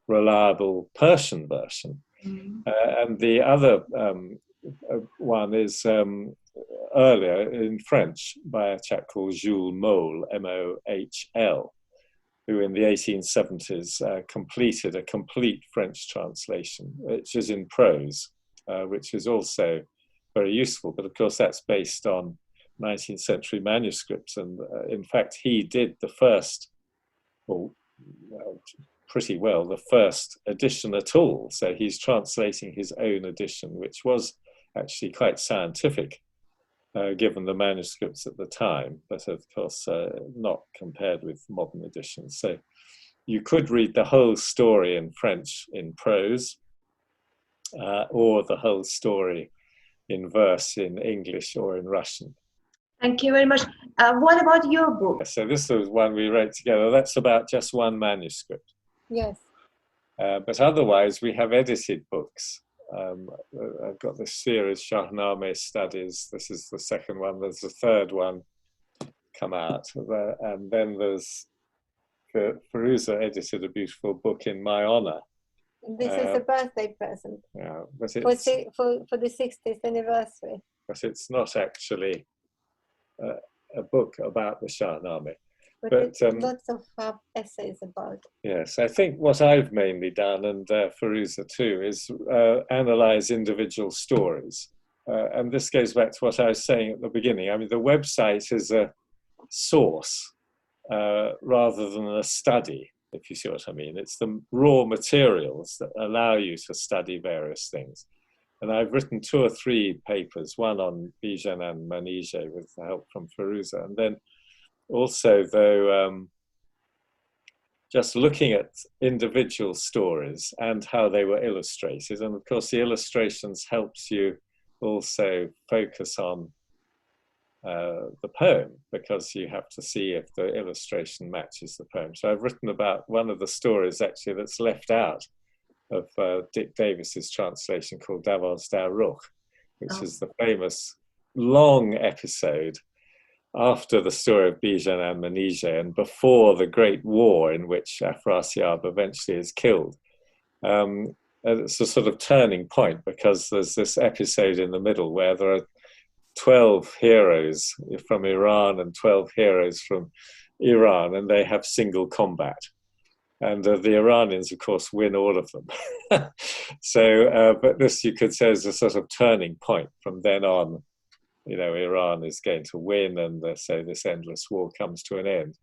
reliable Persian version. And the other one is earlier in French by a chap called Jules Mohl, M-O-H-L, who in the 1870s completed a complete French translation, which is in prose, which is also very useful. But of course, that's based on 19th century manuscripts. And in fact, he did the first, well, pretty well, the first edition at all. So he's translating his own edition, which was actually quite scientific, given the manuscripts at the time, but of course not compared with modern editions. So you could read the whole story in French in prose, or the whole story in verse in English or in Russian. Thank you very much. What about your book? So this was one we wrote together. That's about just one manuscript. Yes. But otherwise, we have edited books. I've got this series, Shahnameh Studies. This is the second one. There's the third one come out. And then there's Firuza edited a beautiful book in my honor. This is a birthday present. Yeah, but for the 60th anniversary. But it's not actually a book about the Shahnameh. But lots of essays about. Yes, I think what I've mainly done, and Firuza too, is analyze individual stories. And this goes back to what I was saying at the beginning. I mean, the website is a source rather than a study, if you see what I mean. It's the raw materials that allow you to study various things. And I've written 2 or 3 papers, one on Bijan and Manije with the help from Firuza, and then also, though, just looking at individual stories and how they were illustrated. And of course, the illustrations helps you also focus on the poem, because you have to see if the illustration matches the poem. So I've written about one of the stories actually that's left out of Dick Davis's translation, called Davos Dar Ruch, which is the famous long episode after the story of Bijan and Manije and before the Great War in which Afrasiab eventually is killed. It's a sort of turning point, because there's this episode in the middle where there are 12 heroes from Iran and 12 heroes from Iran, and they have single combat. And the Iranians, of course, win all of them. So, but this, you could say, is a sort of turning point. From then on, you know, Iran is going to win, and so this endless war comes to an end.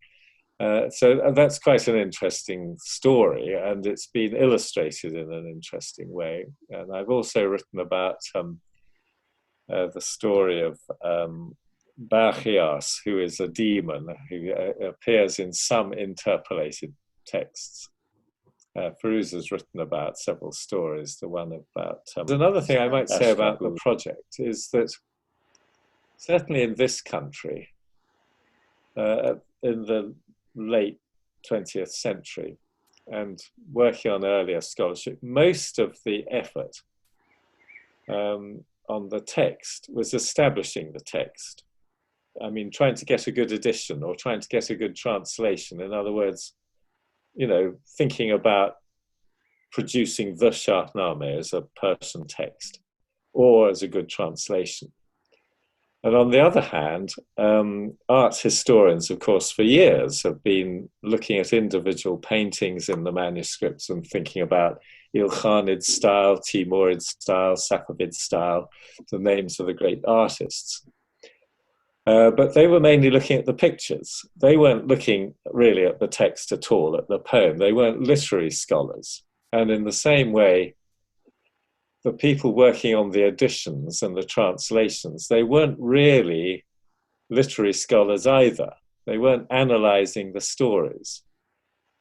So that's quite an interesting story, and it's been illustrated in an interesting way. And I've also written about the story of Barchias, who is a demon who appears in some interpolated texts. Firuza's written about several stories. The one about another thing I might say about the project is that certainly in this country, in the late 20th century, and working on earlier scholarship, most of the effort on the text was establishing the text. I mean, trying to get a good edition or trying to get a good translation. In other words, you know, thinking about producing the Shahnameh as a Persian text or as a good translation. And on the other hand, art historians, of course, for years have been looking at individual paintings in the manuscripts and thinking about Ilkhanid style, Timurid style, Safavid style, the names of the great artists. But they were mainly looking at the pictures. They weren't looking really at the text at all, at the poem. They weren't literary scholars. And in the same way, the people working on the editions and the translations, they weren't really literary scholars either. They weren't analyzing the stories.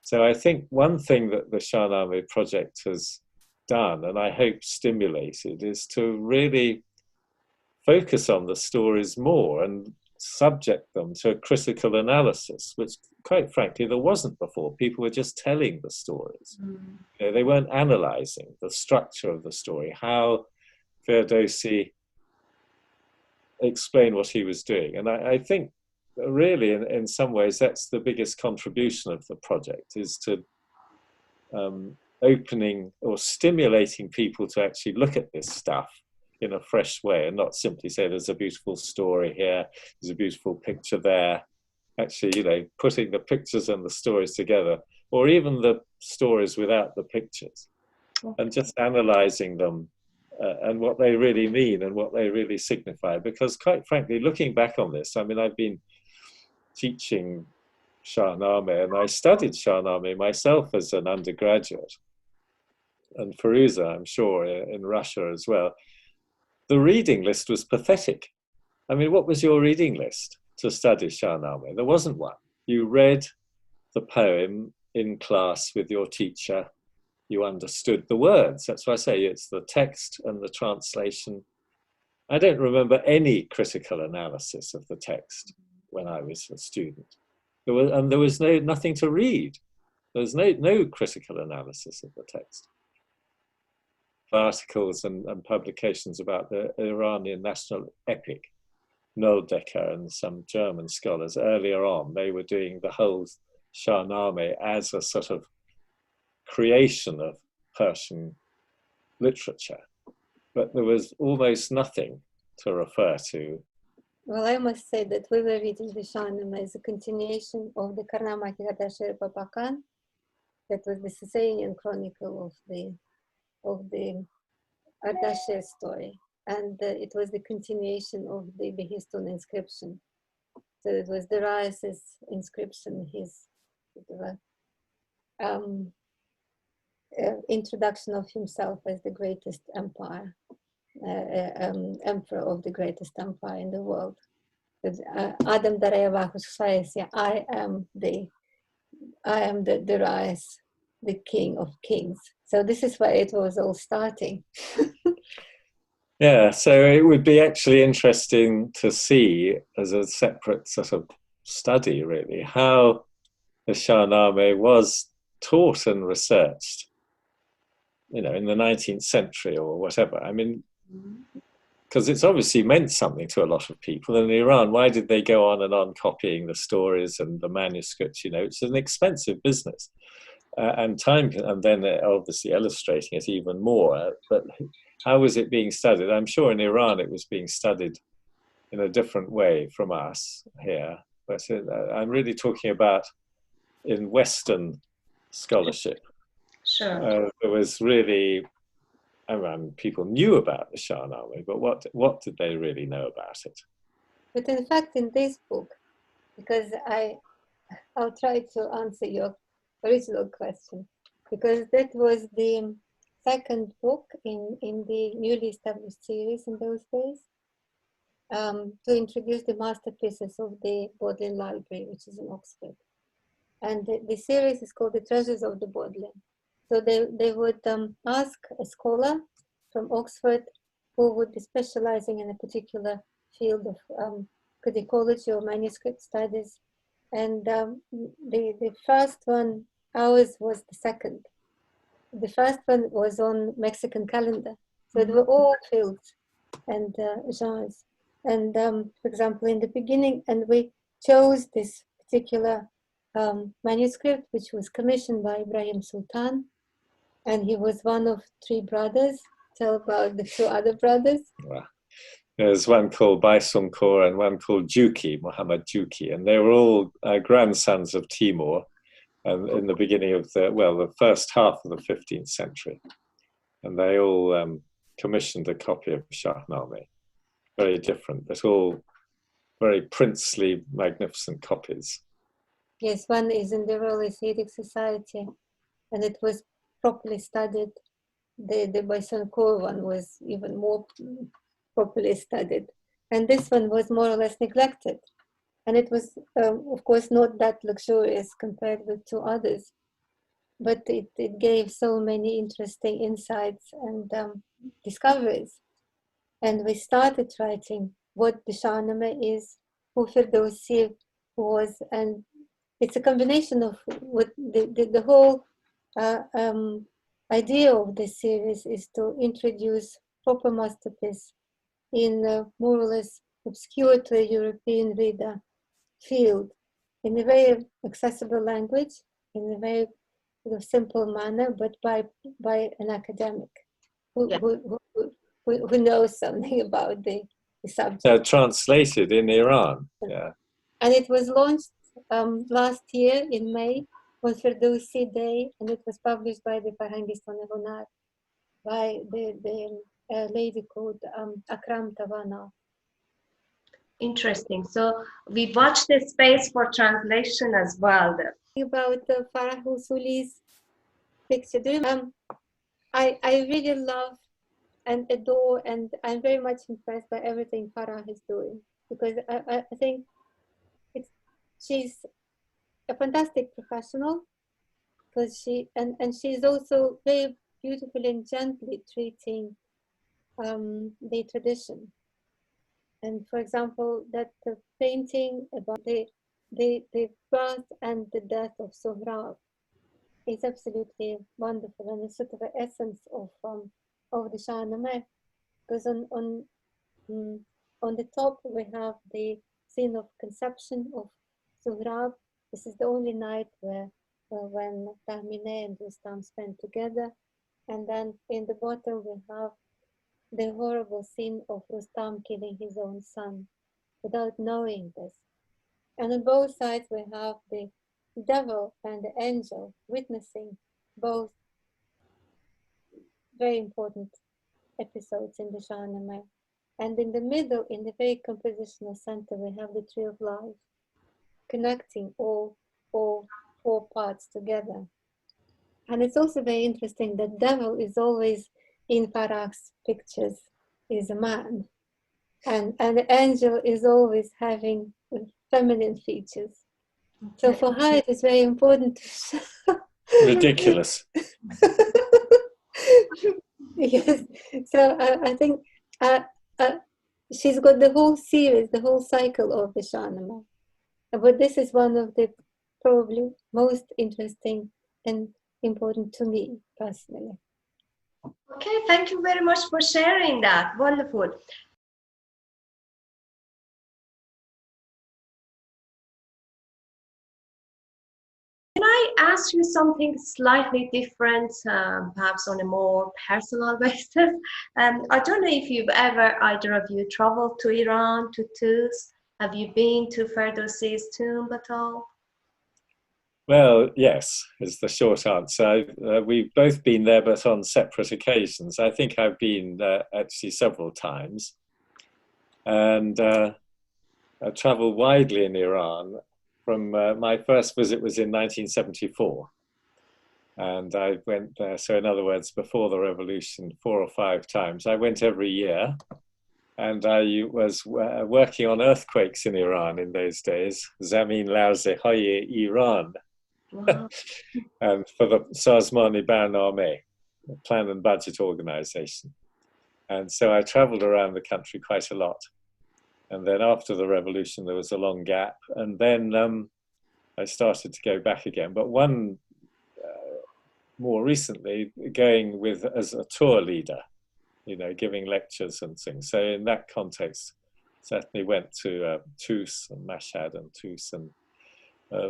So I think one thing that the Shahnameh Project has done, and I hope stimulated, is to really focus on the stories more and subject them to a critical analysis, which quite frankly there wasn't before. People were just telling the stories. You know, they weren't analysing the structure of the story, how Ferdowsi explained what he was doing. And I think really in some ways that's the biggest contribution of the project, is to opening or stimulating people to actually look at this stuff in a fresh way and not simply say there's a beautiful story here, there's a beautiful picture there. Actually, you know, putting the pictures and the stories together, or even the stories without the pictures, and just analysing them and what they really mean and what they really signify. Because quite frankly, looking back on this, I mean, I've been teaching Shahnameh and I studied Shahnameh myself as an undergraduate, and Firuza, I'm sure, in Russia as well. The reading list was pathetic. I mean, what was your reading list to study Shahnameh? There wasn't one. You read the poem in class with your teacher. You understood the words. That's why I say it's the text and the translation. I don't remember any critical analysis of the text when I was a student. There was nothing to read. There was no critical analysis of the text. Articles and publications about the Iranian national epic, Noldecker and some German scholars earlier on, they were doing the whole Shahnameh as a sort of creation of Persian literature. But there was almost nothing to refer to. Well, I must say that we were reading the Shahnameh as a continuation of the Karnamaki Hadasher Papakan, that was the Sasanian chronicle of the Ardashir story, and it was the continuation of the Behistun inscription. So it was Darius's inscription, his introduction of himself as the greatest empire, emperor of the greatest empire in the world. Adam Darayavahu says, I am the Darius, the king of kings. So this is where it was all starting. Yeah, so it would be actually interesting to see as a separate sort of study, really, how the Shahnameh was taught and researched, you know, in the 19th century or whatever. I mean, because it's obviously meant something to a lot of people. In Iran, why did they go on and on copying the stories and the manuscripts? You know, it's an expensive business. And time, and then obviously illustrating it even more. But how was it being studied? I'm sure in Iran it was being studied in a different way from us here. But I'm really talking about in Western scholarship. Sure. There was really, I mean, people knew about the Shahnameh, but what did they really know about it? But in fact, in this book, because I'll try to answer your original question, because that was the second book in the newly established series in those days, to introduce the masterpieces of the Bodleian Library, which is in Oxford. And the series is called The Treasures of the Bodleian. So they would ask a scholar from Oxford who would be specializing in a particular field of codicology or manuscript studies. And the first one, ours was the second. The first one was on Mexican calendar. So they were all filled and genres. And for example, in the beginning, and we chose this particular manuscript, which was commissioned by Ibrahim Sultan, and he was one of three brothers. Tell about the two other brothers. Wow. There's one called Baisum Kaur and one called Juki, Muhammad Juki, and they were all grandsons of Timur, and in the beginning of the first half of the 15th century, and they all commissioned a copy of Shahnameh. Very different, but all very princely, magnificent copies. Yes, one is in the Royal Asiatic Society, and it was properly studied. The Baisum Kaur one was even more properly studied, and this one was more or less neglected. And it was, of course, not that luxurious compared with two others, but it gave so many interesting insights and discoveries. And we started writing what the Shahnameh is, who Ferdowsi was, and it's a combination of what the whole idea of this series is to introduce proper masterpiece in a more or less obscure to a European reader field in a very accessible language, in a very simple manner, but by an academic who knows something about the subject. Translated in Iran. Yeah. And it was launched last year in May on Ferdowsi Day, and it was published by the Farhangistani Hunar, by the lady called Akram Tawana. Interesting. So we watched the space for translation as well. About Farah Husuli's picture, I really love and adore, and I'm very much impressed by everything Farah is doing, because I think she's a fantastic professional, because she's also very beautifully and gently treating the tradition. And for example, that the painting about the birth and the death of Sohrab is absolutely wonderful, and it's sort of the essence of the Shahnameh, because on the top we have the scene of conception of Sohrab. This is the only night when Tahmineh and Rustam spend together, and then in the bottom we have the horrible scene of Rustam killing his own son without knowing this. And on both sides we have the devil and the angel witnessing both very important episodes in the Shahnameh. And in the middle, in the very compositional center, we have the tree of life, connecting all four parts together. And it's also very interesting that devil is always in Farah's pictures is a man, and the angel is always having feminine features. So for her, it is very important to ridiculous. Yes. So I think she's got the whole series, the whole cycle of the Shahnameh. But this is one of the probably most interesting and important to me personally. Okay, thank you very much for sharing that. Wonderful. Can I ask you something slightly different, perhaps on a more personal basis? I don't know if you've ever, either of you, traveled to Iran, to Tus. Have you been to Ferdowsi's tomb at all? Well, yes, is the short answer. We've both been there, but on separate occasions. I think I've been actually several times. And I traveled widely in Iran. From my first visit was in 1974. And I went there, so in other words, before the revolution, 4 or 5 times. I went every year. And I was working on earthquakes in Iran in those days. Zamin Larze-Haye Iran. Wow. And for the Sazmani Barnameh, the Plan and Budget Organization. And so I traveled around the country quite a lot. And then after the revolution, there was a long gap. And then I started to go back again. But more recently, going as a tour leader. you know, giving lectures and things. So in that context, certainly went to Tus and Mashhad and Tus and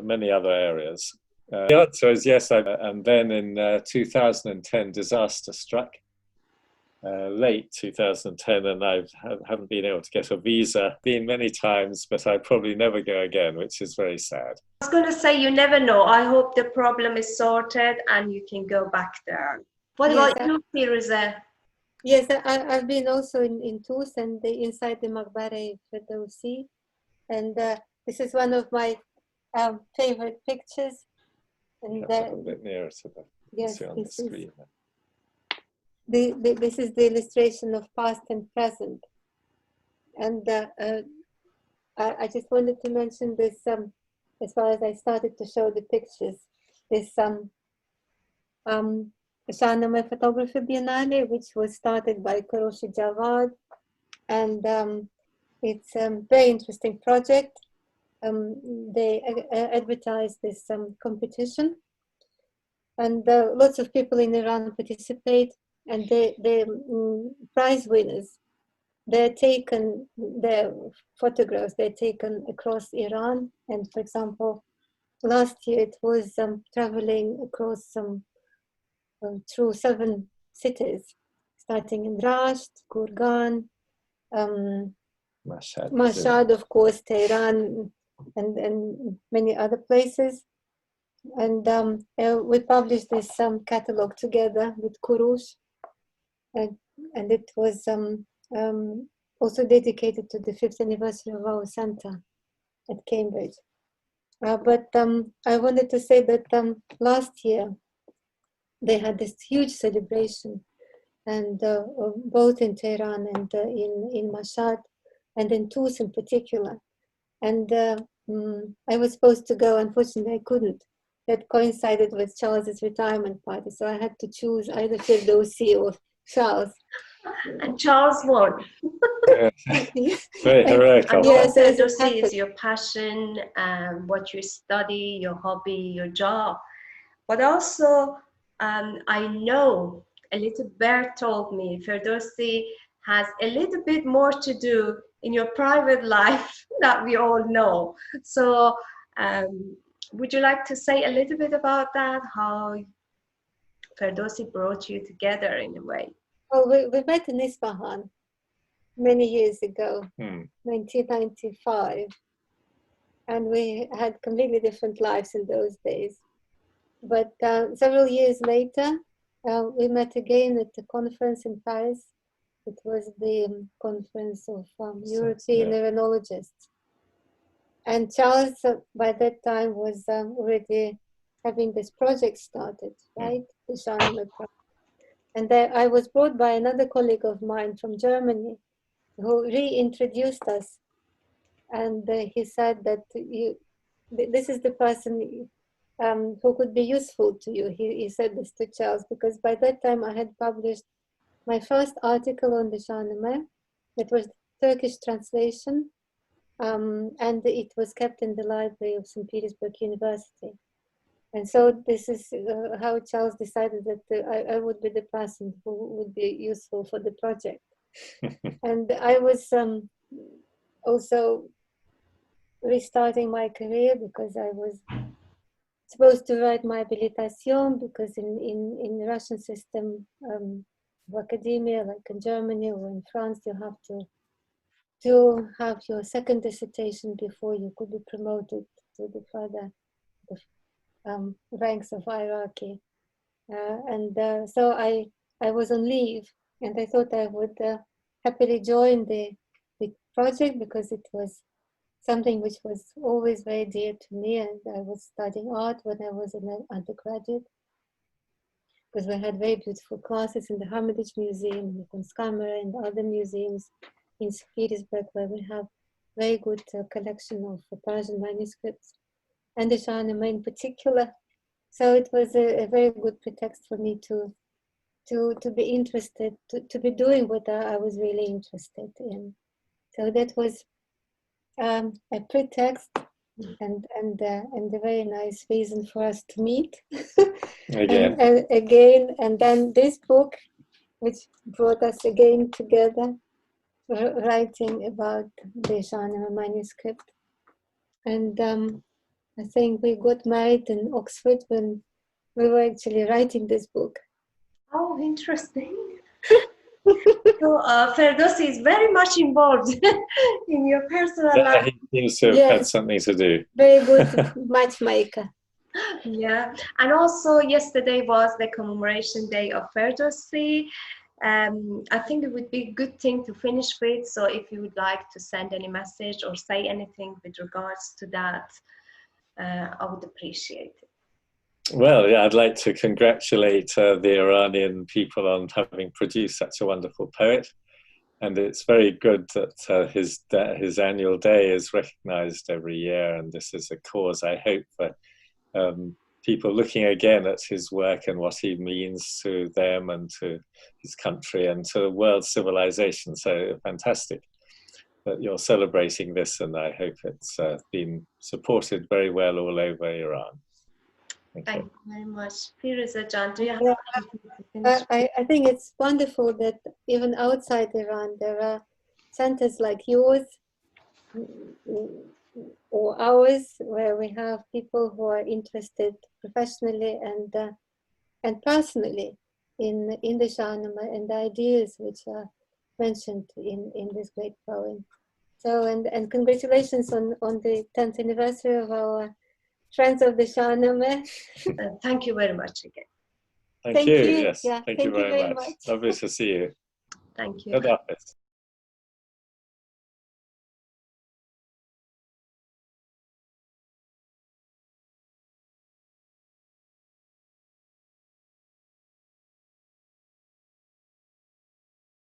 many other areas. The answer is yes. And then in 2010, disaster struck. Late 2010, and I haven't been able to get a visa. Been many times, but I probably never go again, which is very sad. I was going to say, you never know. I hope the problem is sorted and you can go back there. What about you, Firuza? Yes, I've been also in Tus and inside the Maqbara Ferdowsi, and this is one of my favorite pictures. And a bit nearer to the yes, on the screen. This is the illustration of past and present, and I just wanted to mention this as far as I started to show the pictures. This Shahnameh Photography Biennale, which was started by Qureshi Jawad, and it's a very interesting project. They advertised this competition, and lots of people in Iran participate. And the prize winners, their photographs, they're taken across Iran. And for example, last year it was traveling across through 7 cities, starting in Rasht, Gurgan, Mashhad, of course, Tehran, and many other places. And we published this catalog together with Kurush. And it was also dedicated to the 5th anniversary of our center at Cambridge. But I wanted to say that last year they had this huge celebration, and both in Tehran and in Mashhad, and in Tus in particular. And I was supposed to go, unfortunately I couldn't. That coincided with Charles's retirement party, so I had to choose either Ferdowsi or Charles. And Charles won. Very heroic. Yes, Ferdowsi is your passion, what you study, your hobby, your job. But also, I know a little bear told me Ferdowsi has a little bit more to do in your private life that we all know. So would you like to say a little bit about that, how Ferdowsi brought you together in a way? Oh, we met in Isfahan many years ago, 1995. And we had completely different lives in those days. But several years later, we met again at the conference in Paris. It was the conference of European Iranologists. And Charles, by that time, was already having this project started, right? The Shahnama Project. And I was brought by another colleague of mine from Germany who reintroduced us. And he said that this is the person who could be useful to you. He said this to Charles, because by that time I had published my first article on the Shahnameh. It was Turkish translation, and it was kept in the library of St. Petersburg University. And so this is how Charles decided that I would be the person who would be useful for the project. And I was also restarting my career because I was supposed to write my habilitation, because in the Russian system of academia, like in Germany or in France, you have to have your second dissertation before you could be promoted to the further ranks of hierarchy. So I was on leave, and I thought I would happily join the project, because it was something which was always very dear to me. And I was studying art when I was an undergraduate, because we had very beautiful classes in the Hermitage Museum, the Kunstkammer, and other museums in St. Petersburg, where we have very good collection of Persian manuscripts, and the Shahnameh in particular. So it was a very good pretext for me to be interested, to be doing what I was really interested in. So that was a pretext and a very nice reason for us to meet again. and then this book which brought us again together, writing about the Shahnama manuscript. And I think we got married in Oxford when we were actually writing this book. Oh, interesting. So Ferdowsi is very much involved in your personal life. He seems to have had something to do. Very good matchmaker. Yeah, and also yesterday was the Commemoration Day of Ferdowsi. I think it would be a good thing to finish with. So if you would like to send any message or say anything with regards to that, I would appreciate it. Well, yeah, I'd like to congratulate the Iranian people on having produced such a wonderful poet. And it's very good that his annual day is recognized every year. And this is a cause, I hope, for people looking again at his work and what he means to them and to his country and to world civilization. So fantastic that you're celebrating this, and I hope it's been supported very well all over Iran. Thank you very much. Firuza Jan, do you have anything to finish? I think it's wonderful that even outside Iran there are centers like yours or ours where we have people who are interested professionally and personally in the Shahnama and the ideas which are mentioned in this great poem. So and congratulations on the 10th anniversary of our Friends of the Shahnameh. Thank you very much again. Thank you. Yes. Yeah, thank you very much. Lovely to see you. Thank you. Good office.